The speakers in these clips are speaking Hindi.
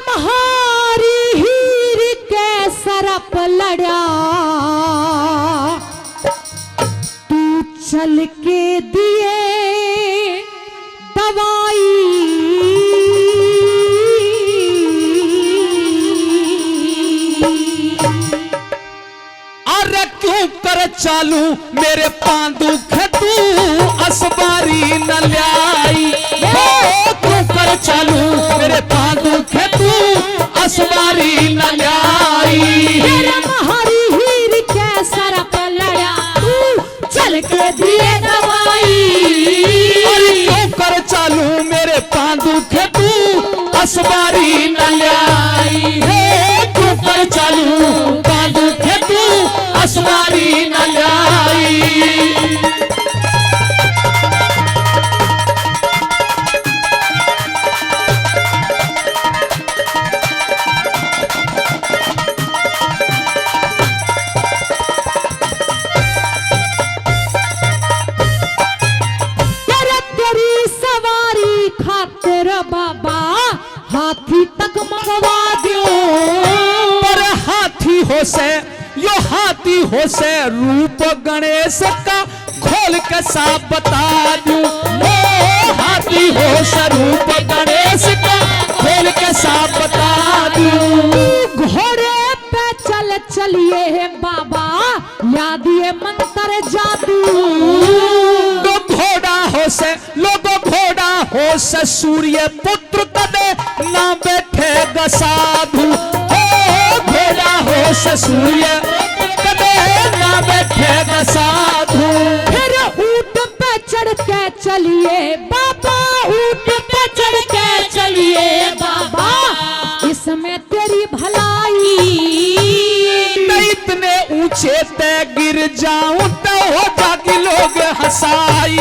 म्हारी हीर के सरप लड़ा तू चल के दिए दवाई अरे क्यों कर चालू मेरे पांदू तू असबारी न लाई क्यों कर चालू मेरे पांदू तू असबारी न लाई हरी हीर के सरप लड़ा तू चल के दिए दवाई अरे क्यों कर चालू मेरे पांदू तू असबारी न लाई क्यों कर चालू पांदू तू असबारी न लाई बाबा हाथी तक मंगवा दो पर हाथी हो से रूप गणेश का खोल के साफ बता दूं हाथी हो से रूप गणेश का खोल के साफ बता दूं घोड़े पे चलिए बाबा याद ये मंत्र जादू घोड़ा हो से सूर्य पुत्र कदे ना बैठे साधु घोड़ा हो से सूर्य कदे ना बैठे साधु फिर ऊंट पे चढ़ के चलिए बाबा ऊंट पे चढ़ के चलिए बाबा इसमें तेरी भलाई मैं इतने ऊंचे ते गिर जाऊं तो हो जागी लोग हंसाई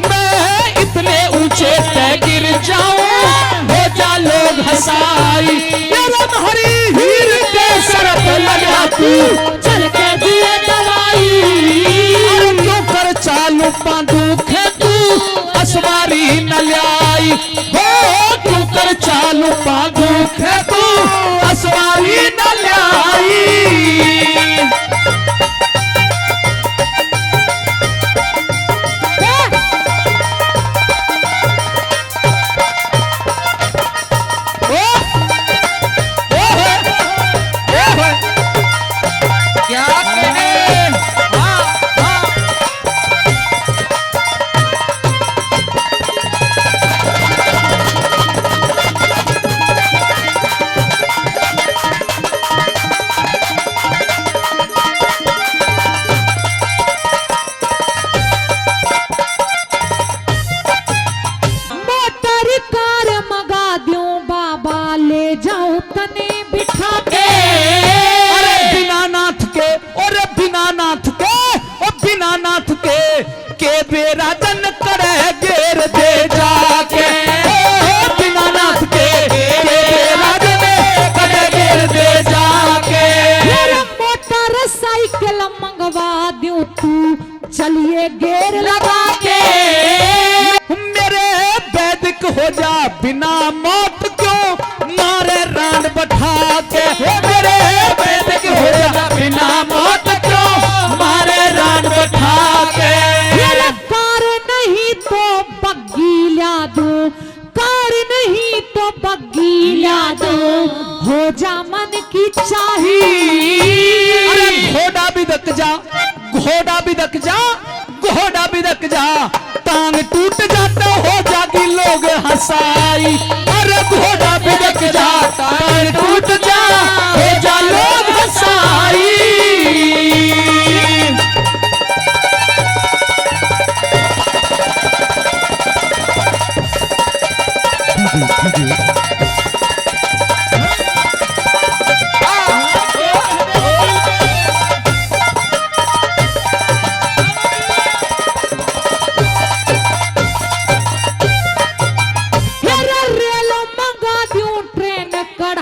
मैं इतने ऊंचे ते गिर जाऊं हो जा लोग हंसाई हरी हीर के सरप लगा तू चल के दिए दवाई अरे क्यों कर चालू पांदू तू असवारी न लाई क्यों कर चालू पांदू तू असवारी न लाई के बेरा जन करे घेर दे जाके दीनानाथ के बेरा जन करे घेर दे जाके मोटरसाइकिल मंगवा दूं तू चलिए घेर लगा के मेरे वैदिक हो जा बिना मौत क्यों मारे रान बैठा के मेरे वैदिक हो जा बिना मौत क्यों मारे रान बैठा के कार नहीं तो बग्गी ला दूं कार नहीं तो बग्गी ला दूं हो जा मन की चाहिए अरे घोड़ा भी दक जा घोड़ा भी दक जा घोड़ा भी दक जा टांग टूट जाता हो जागी लोग हंसाई अरे घोड़ा भी दक जा टांग टूट जा हो जा लोग हंसाई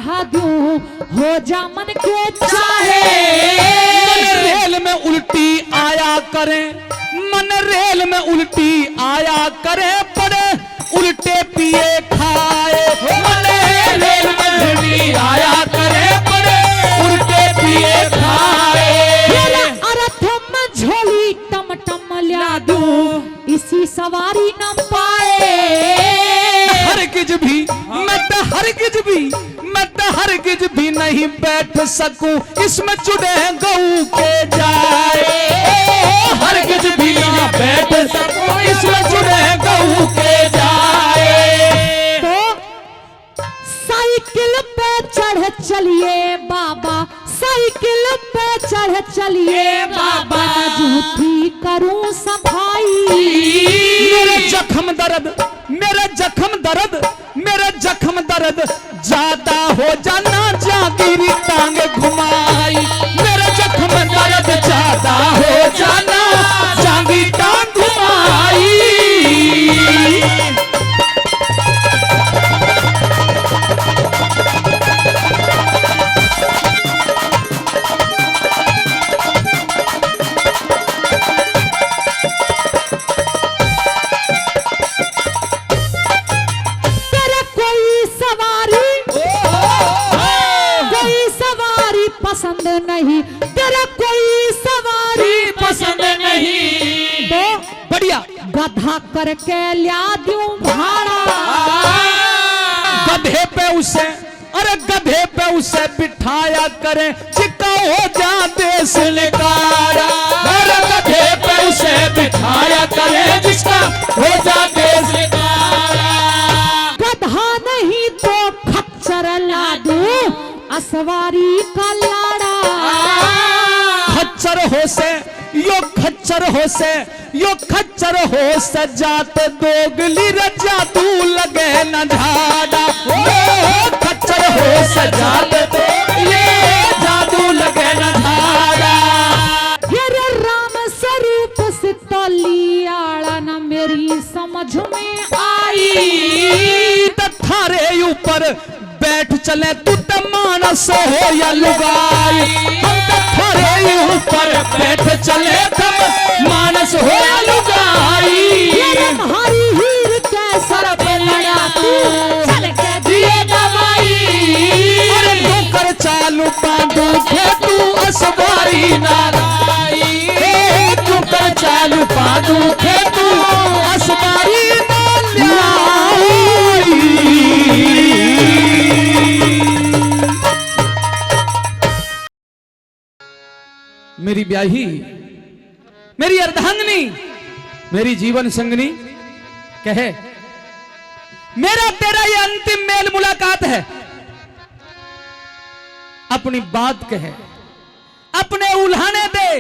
हो जा मन के चाहे मन रेल में उल्टी आया करे मन रेल में उल्टी आया करे पड़े उल्टे पिए खाए मन रेल में उल्टी सवारी न पाए। हरगिज भी मैं तो हरगिज भी नहीं बैठ सकूं इसमें जुड़े गऊ के जाए। हरगिज भी ना बैठ सकूं इसमें जुड़े गऊ के जाए। तो साइकिल पे चढ़ चलिए बाबा, साइकिल पे चढ़ चलिए बाबा, जूठी करूं सफाई। मेरे जख्म दर्द ज्यादा हो जाना जागीरी टांग घुमाई। मेरे जख्म दर्द ज्यादा हो जाना जागीरी टांग घुमाई। पसंद नहीं, तेरा कोई सवारी पसंद नहीं। तो बढ़िया गधा करके ला दूं भाड़ा। गधे पे उसे बिठाया करे जिक्का हो जा देश निकारा। अरे गधे पे उसे बिठाया करे जिसका हो जा देश निकारा। गधा नहीं तो खच्चर ला दूं असवारी का लाड़ा। खच्चर हो से जात दोगली रजा तू लगे न झाड़ा। खच्चर हो से जात ये जादू लगे न झाड़ा। ये राम स्वरूप से तोलियाड़ा न मेरी समझ में आई। थारे ऊपर बैठ चले तू तो मानस हो या लुगाई। हम तो थारे ऊपर बैठ चले तब मानस हो या लुगाई। हमारी हीर के सर पे लड़ा तू चल के दिए दवाई। अरे ठोकर चालू पांडू थे तू असवारी नाराई। ठोकर चालू पांडू थे तू असवारी नाराई। मेरी ब्याही, मेरी अर्धांगिनी, मेरी जीवन संगनी कहे मेरा तेरा ये अंतिम मेल मुलाकात है। अपनी बात कहे, अपने उल्हाने दे,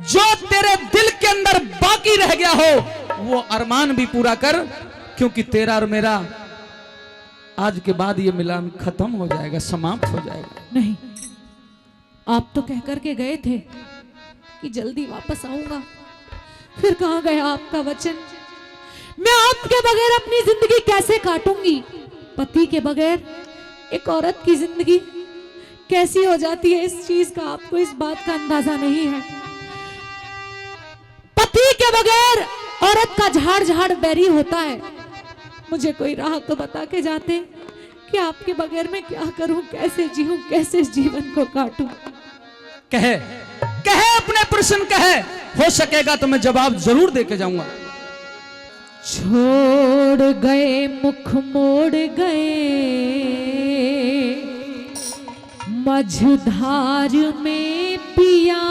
जो तेरे दिल के अंदर बाकी रह गया हो वो अरमान भी पूरा कर, क्योंकि तेरा और मेरा आज के बाद ये मिलन खत्म हो जाएगा, समाप्त हो जाएगा। नहीं, आप तो कह कर के गए थे कि जल्दी वापस आऊंगा, फिर कहाँ गया आपका वचन? मैं आपके बगैर अपनी जिंदगी कैसे काटूंगी? पति के बगैर एक औरत की जिंदगी कैसी हो जाती है, इस चीज का आपको इस बात का अंदाजा नहीं है। पति के बगैर औरत का झाड़ झाड़ बैरी होता है। मुझे कोई राह तो बता के जाते कि आपके बगैर मैं क्या करूं, कैसे जीऊं, कैसे इस जीवन को काटूं। कहे अपने प्रश्न कहे, हो सकेगा तो मैं जवाब जरूर देके जाऊंगा। छोड़ गए मुख मोड़ गए मझधार में पिया,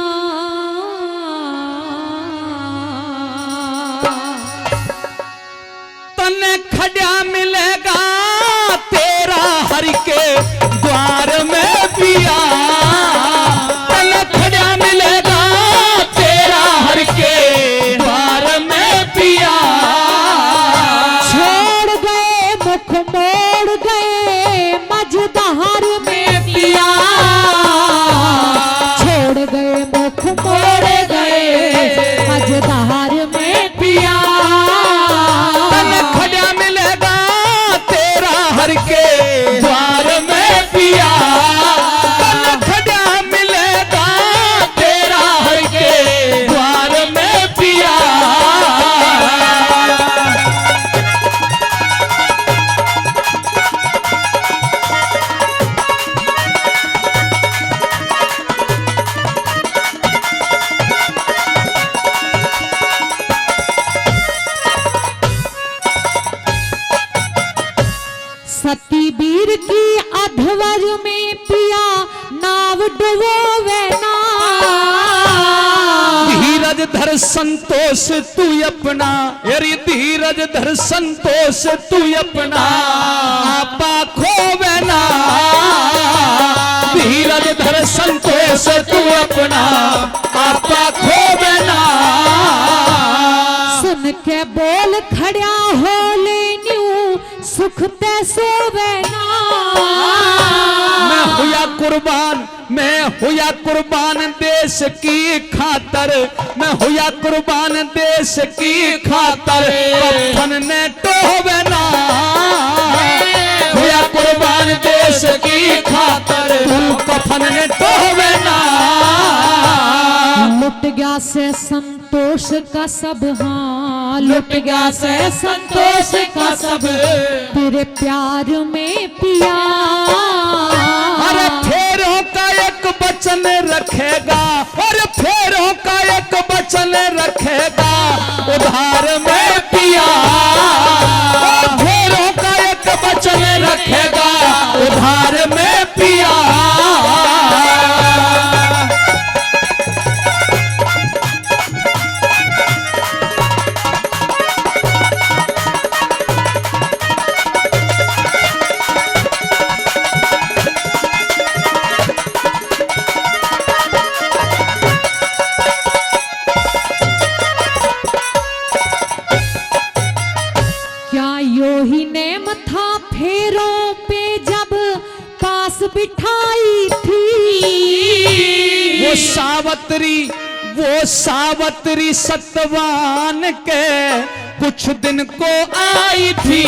तने खड़ा मिलेगा तेरा हरि के द्वार में पिया। तने खड़ा मिलेगा तेरा हरि के द्वार में पिया। छोड़ गए मुख मोड़ गए मझधार में पिया, छोड़ गए मुख मोड़ गए मझधार में पिया। खड़ा मिलेगा तेरा हर के द्वार में पिया। खड़ा मिलेगा तेरा हर के द्वार में पिया। सती वीर की अधवर में पिया नाव डुबोवे ना। धीरज धर संतोष तू अपना, अरे धीरज धर संतोष तू अपना, आपा खोवे ना। धीरज धर संतोष तू अपना, आपा खोवे ना। सुन के बोल खड़ा हो ले न्यू सुख ते सोवे ना। मैं हुआ कुर्बान, मैं हुआ कुर्बान देश की खातर, मैं हुआ कुर्बान देश की खातर, कफन ने टोवे ना। हुआ कुर्बान देश की खातर, तू कफन ने टोवे ना। लुट गया से संतोष का सब, हाँ लुट गया से संतोष का सब, तेरे प्यार में पिया। अरे फेरों का एक वचन रखेगा, और फेरों का एक वचन रखेगा, उधार में पिया। फेरों का एक वचन रखेगा, उधार में पिया। फेरों पे जब पास बिठाई थी, वो सावत्री सतवान के कुछ दिन को आई थी।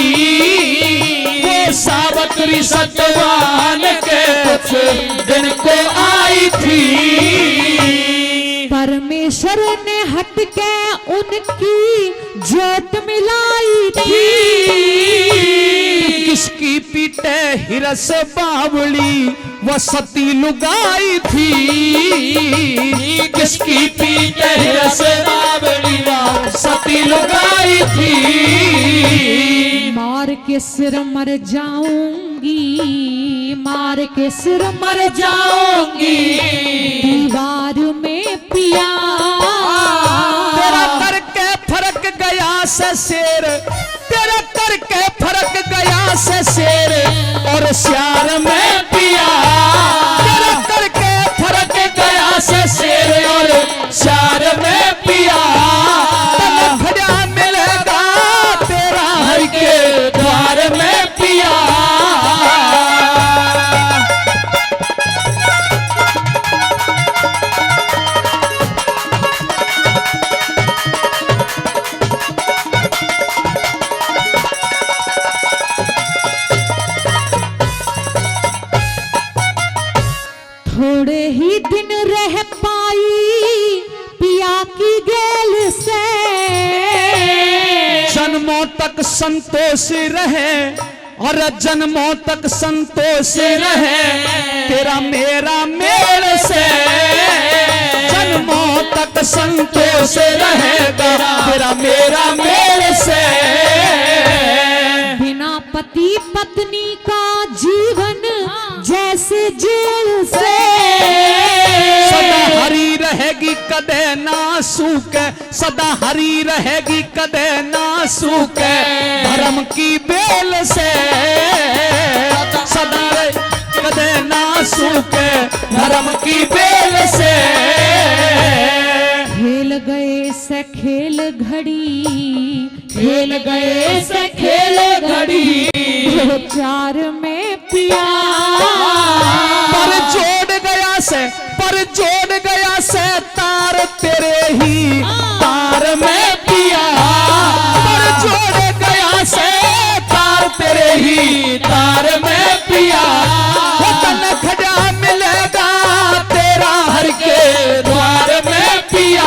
वो सावत्री सतवान के कुछ दिन को आई थी। परमेश्वर ने हट के उनकी जोत मिलाई थी। किसकी पीटे हिरस बावली वो सती लुगाई थी। किसकी पीटे हिरस बावली वो सती लुगाई थी। मार के सिर मर जाऊंगी, मार के सिर मर जाऊंगी, दीवार में पिया। तेरा करके फरक गया से शेर, तेरा करके फरक गया से शेर, और श्यार में पिया। तेरा करके फरक गया से शेर, और श्यार में पिया। तन खड़ा मिलेगा तेरा हर के द्वार में पिया। थोड़े ही दिन रह पाई पिया की गेल से, जन्मों तक संतोष रहे, और जन्मों तक संतोष रहे तेरा मेरा मेल से। जन्मों तक संतोष रहेगा तेरा मेरा मेल से। बिना पति पत्नी का जीवन जैसे जेल से, सदा हरी रहेगी कदे ना सूखे, सदा हरी रहेगी कदे ना सूखे, धर्म की बेल से। सदा कदे ना सूखे धर्म की बेल से। खेल गए से खेल घड़ी, खेल गए से खेल घड़ी, दो चार में पिया। पर जोड़ गया से, पर जोड़ गया से तार तेरे ही तार में पिया। पर जोड़ गया से तार तेरे ही तार में पिया। तन खड़ा मिलेगा तेरा हर के द्वार में पिया।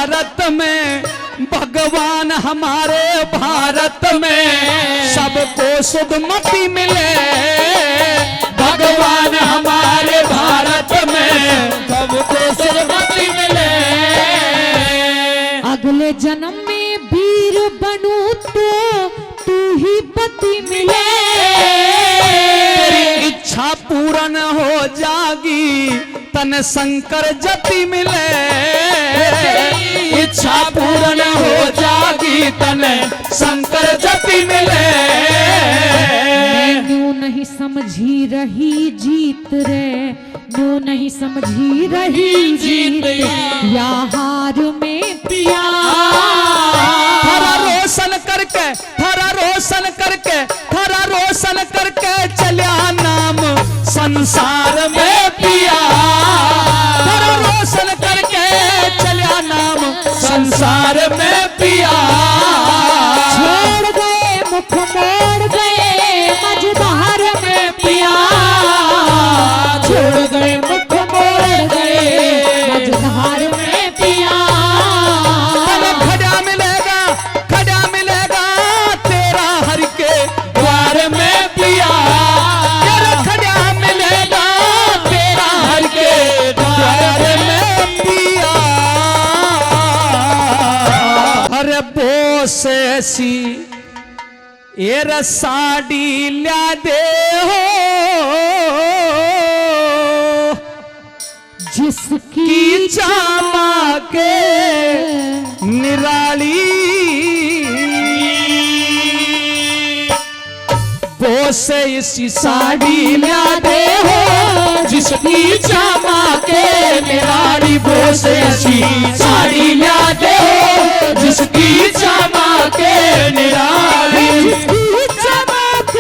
भारत में, भगवान हमारे भारत में सबको सुधमति मिले। भगवान हमारे भारत में सबको सुधमति मिले। अगले जन्म में वीर बनूं तो तू ही पति मिले। तेरी इच्छा पूर्ण हो जागी तन शंकर जति मिले। इच्छा पूर्ण हो जागी तन शंकर जति मिले। मैं यूं नहीं समझी रही जीत रे, यूं नहीं समझी रही जीत या हार में पिया। थरा रोशन करके, थरा रोशन करके, थरा रोशन करके चलिया नाम संसार में पिया। थरा रोशन करके चलिया नाम संसार में पिया। छोड़ गए मुख मोड़ गए मझधार में पिया। छोड़ गए मुख मोड़ गए मझधार में पिया। खड़ा मिलेगा, खड़ा मिलेगा तेरा हर के द्वार में पिया। खड़ा मिलेगा तेरा हर के द्वार में पिया। अरे बोस ऐसी ये साड़ी ल्या दे हो जिसकी चामा के निराली। बोसे इसी साड़ी ला दे हो जिसकी चामा के निराली। बोसे इसी साड़ी ला दे हो जिसकी चामा के निराली। जिसकी चमक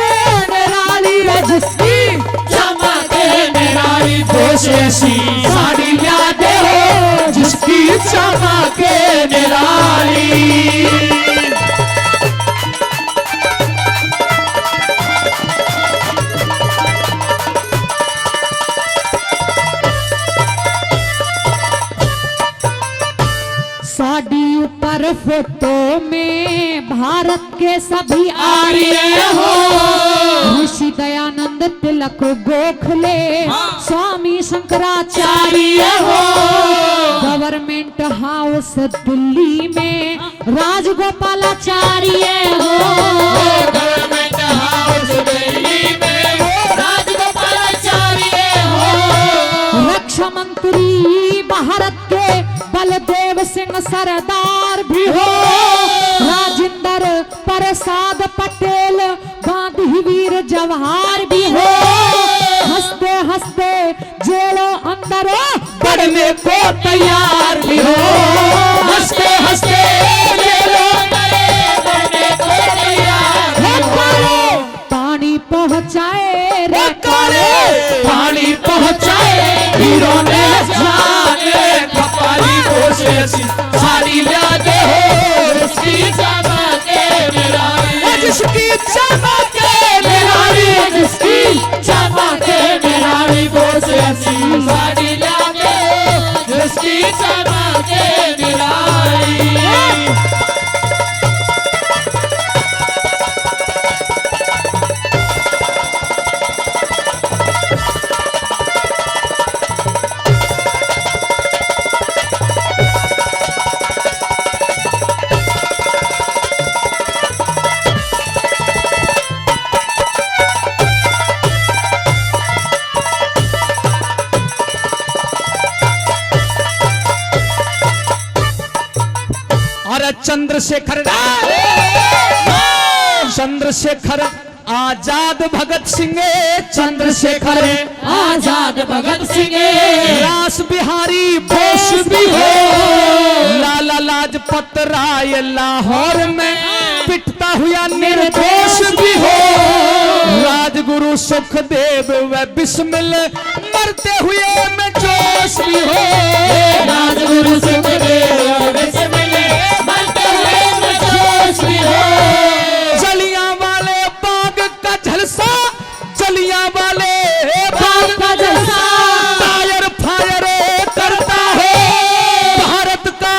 निराली रे, जिसकी चमक निराली। बोसे इसी साड़ी ला दे हो जिसकी चमक निराली। साड़ी ऊपर फोटो में भारत के सभी आर्य हो। ऋषि दयानंद तिलक गोखले स्वामी शंकराचार्य हो। गवर्नमेंट हाउस दिल्ली में राजगोपालाचार्य हो। गवर्नमेंट हाउस दिल्ली में राजगोपालाचार्य हो। रक्षा मंत्री भारत के बलदेव सिंह सरदार भी हो। राजेंद्र प्रसाद पटेल गांधी वीर जवाहर भी हो। हंसते हंसते जेलों अंदर पढ़ने को तैयार भी हो। हंसते हंसते जेलों अंदर पढ़ने को तैयार भी हो। पानी पहुंचाए रे काले पानी पहुंचाए हीरों ने जाने कपाली। बोसे ऐसी साड़ी ला दे हो जिसकी चमक निराली। जिसकी चमक निराली। जिसकी चमक निराली। बोसे ऐसी साड़ी ला दे हो जिसकी चमक निराली। चंद्रशेखर चंद्रशेखर आजाद भगत सिंह। चंद्रशेखर आजाद भगत सिंह। रास बिहारी बोस भी हो। लाला लाजपत राय लाहौर में पिटता हुआ निर्दोष भी हो। राजगुरु सुखदेव व बिस्मिल मरते हुए में जोश भी हो। राजगुरु सुखदेव व बिस्मिल मरते हुए में जोश भी हो। जलियांवाले बाग का झलसा, जलियांवाले बाग का झलसा फायर फायर करता है। भारत का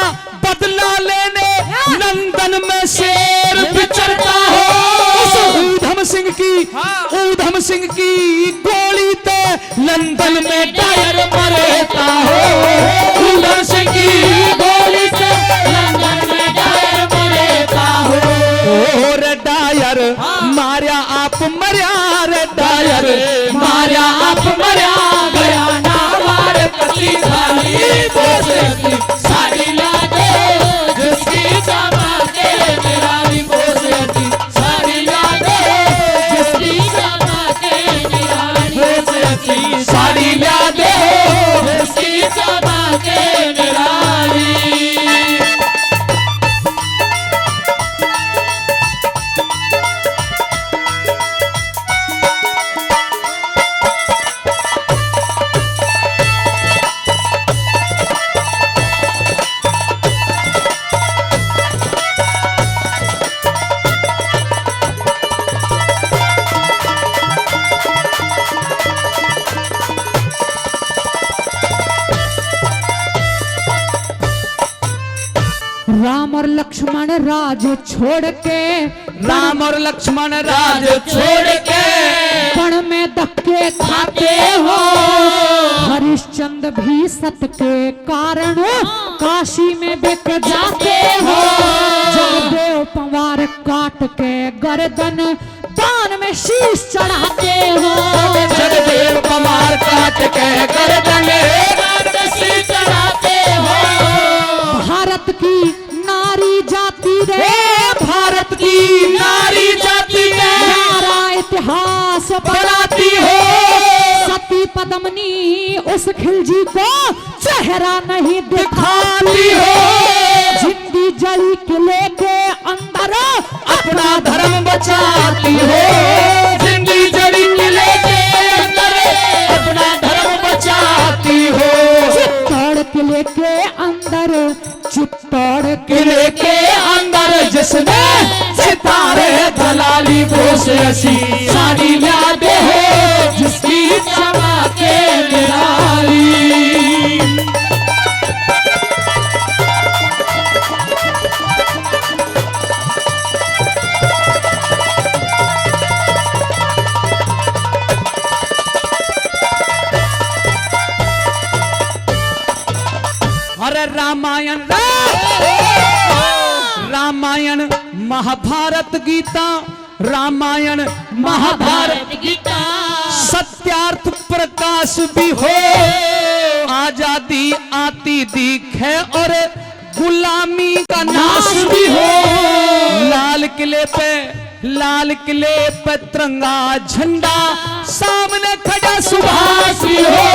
लंदन में डायर मरता हो, उधर से की गोली से लंदन में डायर मरता हो। और डायर मारिया आप मरिया रे डायर मारिया आप मरिया गया ना मारे पति खाली बोझ साड़ी ला दे जिसकी चमके निराली बोझती, साड़ी ला दे जिसकी चमके निराली बोझती, साड़ी ला दे जिसकी चमके निराली। राम और लक्ष्मण राज छोड़ के, राम और लक्ष्मण राज छोड़ के पण में धक्के खाते हो। हरिश्चंद्र भी सत के कारण काशी में बिक जाते हो। जगदेव पवार काट के गर्दन दान में शीश चढ़ाते हो। जगदेव पवार काट के गर्दन दान में शीश चढ़ाते हो। भारत की नारी जाति रे, भारत की नारी जाति ने नारा इतिहास बनाती हो। सती पद्मिनी उस खिलजी को चेहरा नहीं दिखाती हो। जिंदी जली किले के अंदर अपना धर्म बचाती हो। जिंदी जड़ी किले के अंदर अपना धर्म बचाती हो। चित्तौड़ किले के अंदर, चित्तौड़ किले के अंदर जिसने सितारे दलाली बोस ऐसी साड़ी ला दे हो जिसकी चमके निराली। अरे रामायण रामायण महाभारत गीता, रामायण महाभारत गीता सत्यार्थ प्रकाश भी हो। आजादी आती दिखे और गुलामी का नाश भी हो। लाल किले पे तिरंगा झंडा सामने खड़ा सुभाष भी हो।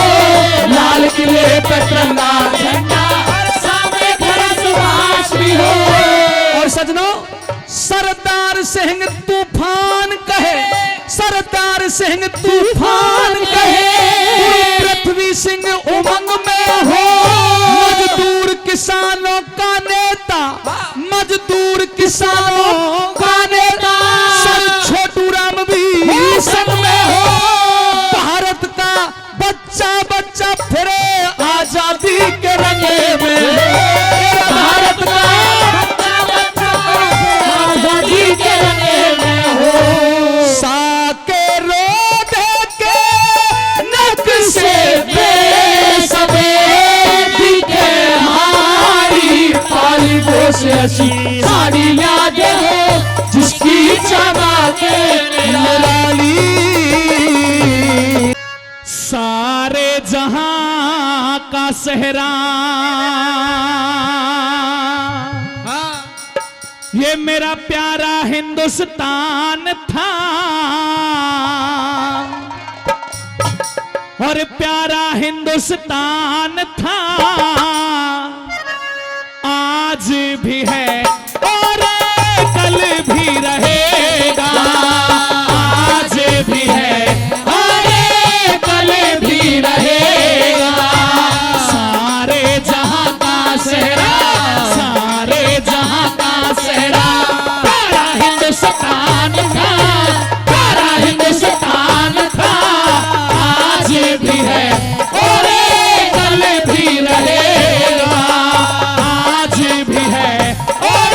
लाल किले पे तिरंगा झंडा सामने खड़ा सुभाष भी हो। और सजनों, सरदार सिंह तूफान कहे, सरदार सिंह तूफान कहे, पृथ्वी सिंह उमंग में हो। मजदूर किसानों का नेता, मजदूर किसानों का नेता, सर छोटू राम भी संग में हो। भारत का बच्चा बच्चा फिरे आजादी के रंगे में। भारत का आजादी के रंगे में हो। साके रोदे के नक्शे पे सफेद दिखे हमारी पाली बोस ऐसी साड़ी याद हो जिसकी चमके निराली। सारे जहां का सेहरा ये मेरा प्यारा हिंदुस्तान था। और प्यारा हिंदुस्तान था, आज भी है और कल भी रहेगा। आज भी है और कल भी रहेगा। सारे जहां का सेहरा, सारे जहां का सेहरा प्यारा हिंदुस्तान था, प्यारा हिंदुस्तान था। आज भी है और कल भी रहेगा। आज भी है और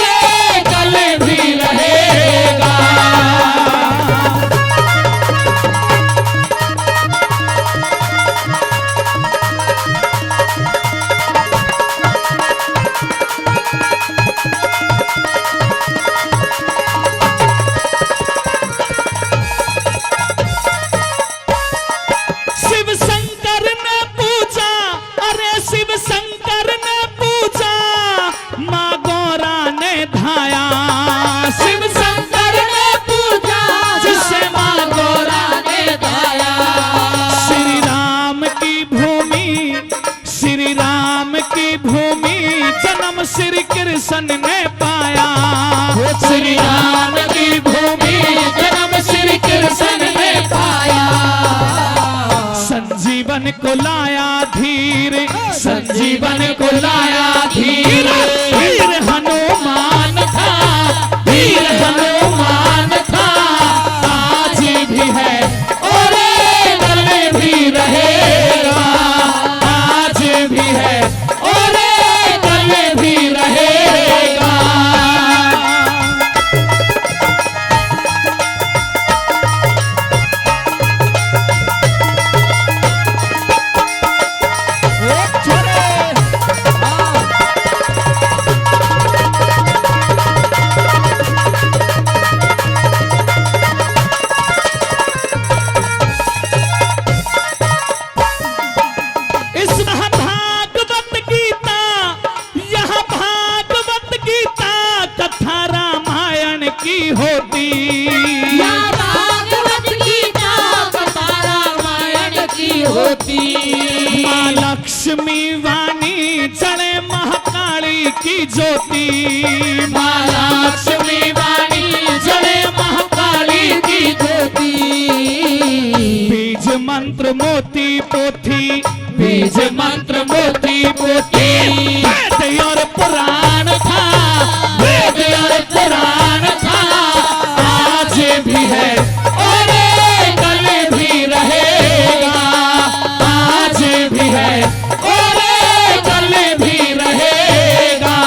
जन्म श्री कृष्ण ने पाया। श्री राम की भूमि जन्म श्री कृष्ण ने पाया। संजीवन को लाया धीर, संजीवन को लाया धीर। वीर हनुमान था, वीर हनुमान था। आज भी है और कल भी रहेगा। आज भी है और कल भी रहेगा। इस महाभागवत गीता, यह भागवत गीता कथा रामायण की होती। या भागवत गीता कथा रामायण की होती। माँ लक्ष्मी वाणी चढ़े महाकाली की ज्योति। माँ लक्ष्मी वाणी चढ़े महाकाली की ज्योति। बीज मंत्र मोती पोथी, बीज मंत्र मोती पोती। वेद और पुराण था, वेद और पुराण था। आज भी है और कल भी रहेगा। आज भी है और कल भी रहेगा।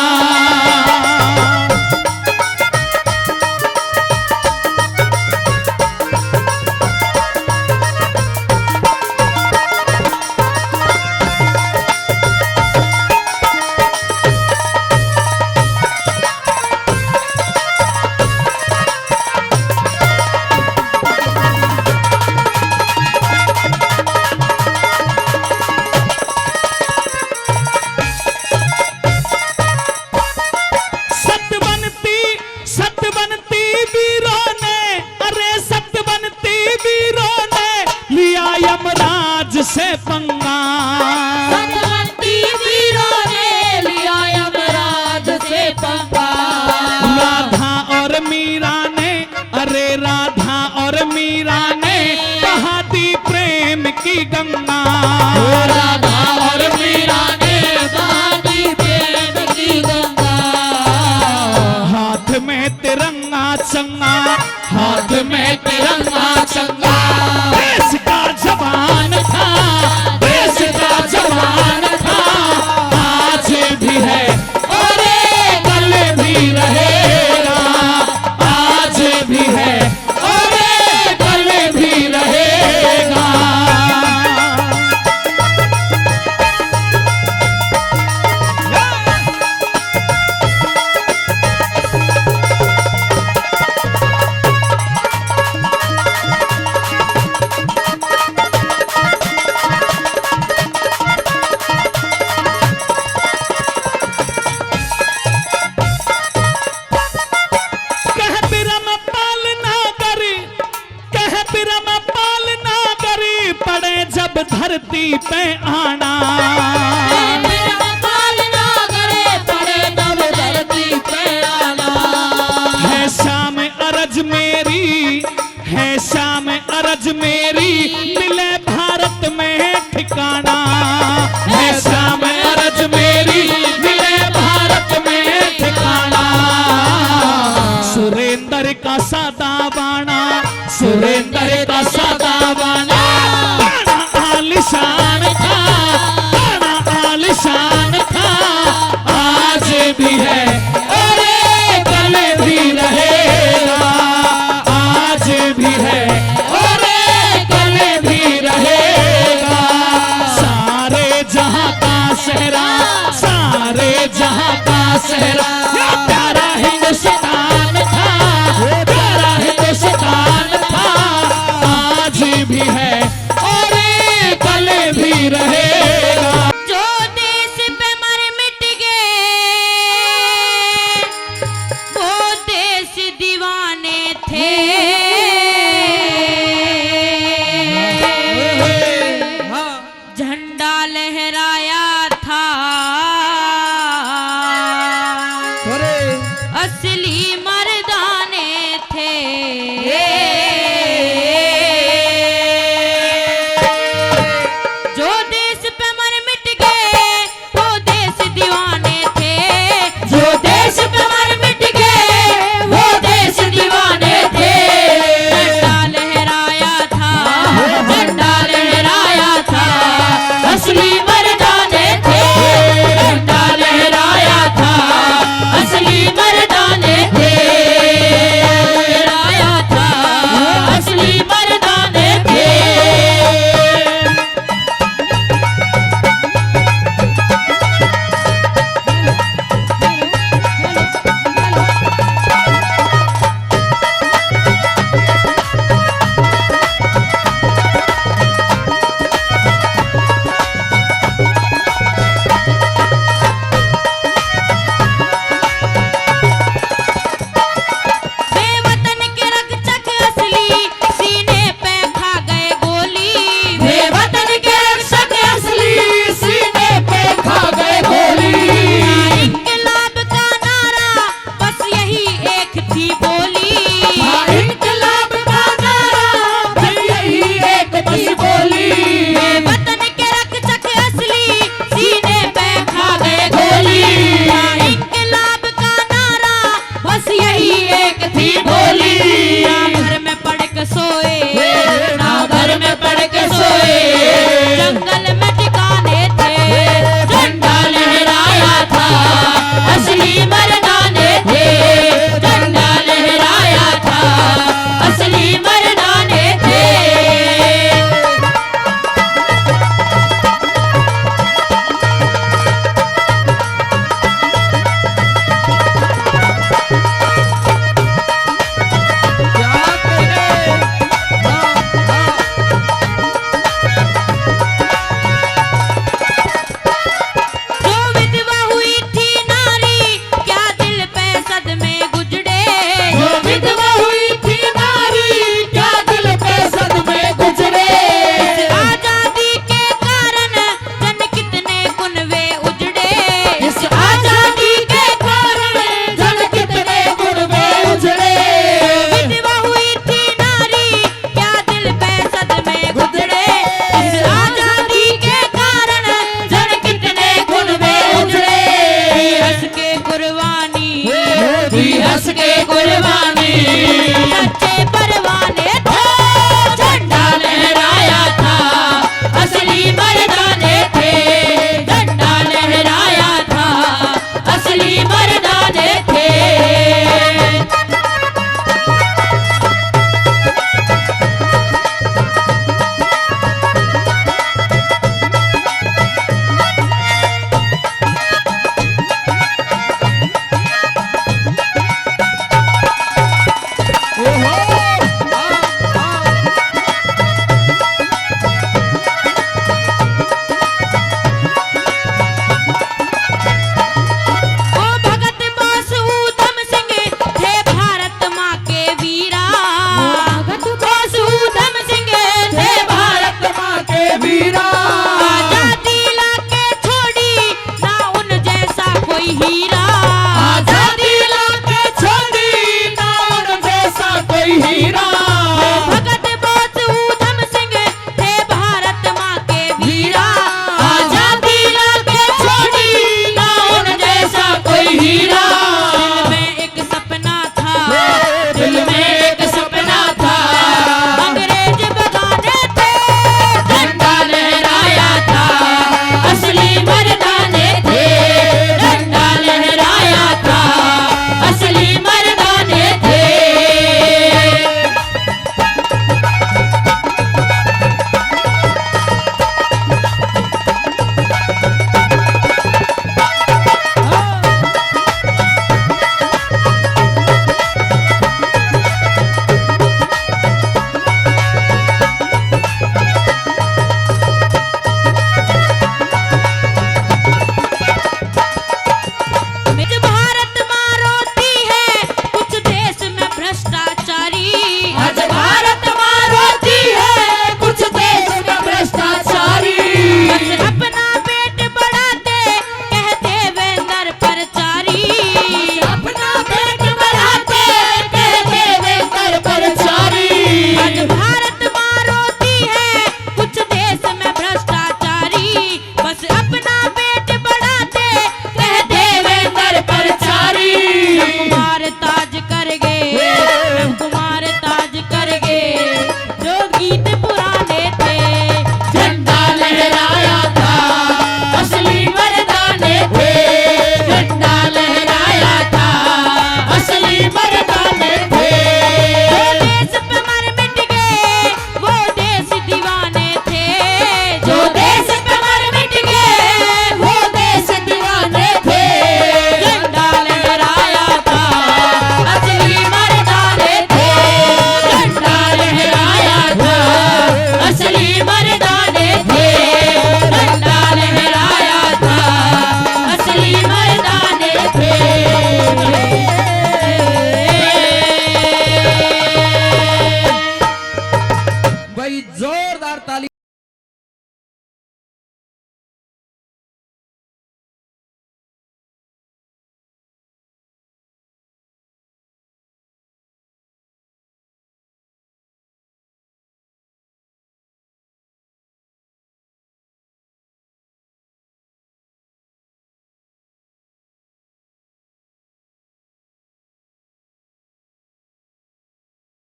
सतवंती, सतवंती वीरों ने, अरे सतवंती वीरों ने लिया यमराज से पंगा। सतवंती वीरों ने लिया यमराज से पंगा। राधा और मीरा ने, अरे राधा और मीरा ने बहा दी प्रेम की गंगा। राधा और मीरा ने बहा दी प्रेम की गंगा। हाथ में तिरंगा चंगा, हाथ में तिरंगा चंगा। देश का जवान था, देश का जवान था। आज भी है और कल भी रहेगा। आज भी है और कल भी रहेगा। कह बिरम पालना करी, कह बिरम पालना करी, पड़े जब धरती पे आना। मेरा पालना करे पड़े तब धरती पे आना। है शाम अरज मेरी, है शाम अरज मेरी, मिले भारत में ठिकाना। है शाम अरज मेरी, मिले भारत में ठिकाना। सुरेंद्र का सादा बाणा, सुरेंद्र का सादा बाणा। बाणा आलिशान था, बाणा आलिशान था। आज भी है और कल भी रहेगा। आज भी है और कल भी रहेगा। सारे जहां का सहरा, सारे जहां का सहरा